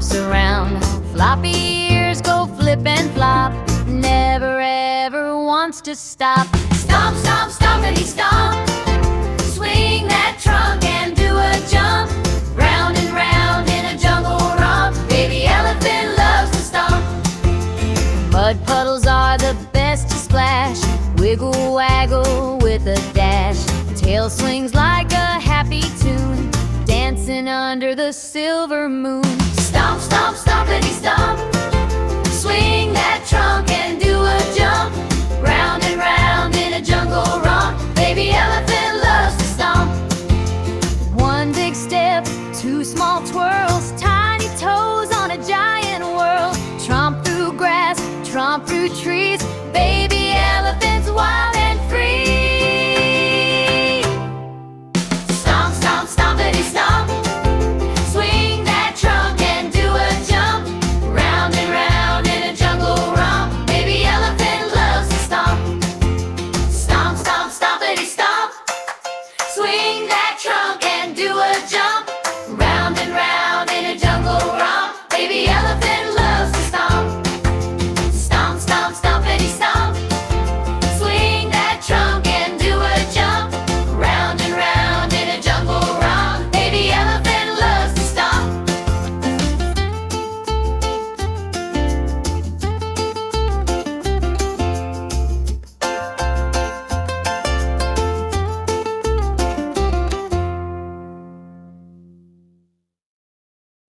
stomps around. Floppy ears go flip and flop, never ever wants to stop. Stomp, stomp, stompity stomp. Swing that trunk and do a jump. Round and round in a jungle romp. Baby elephant loves to stomp. Mud puddles are the best to splash. Wiggle waggle with a dash. Tail swings like a happy tune, dancing under the silver moon. Stomp, stomp, stompity stomp. Swing that trunk and do a jump. Round and round in a jungle romp. Baby elephant loves to stomp. One big step, two small twirls, tiny toes on a giant whirl. Tromp through grass, tromp through trees. Baby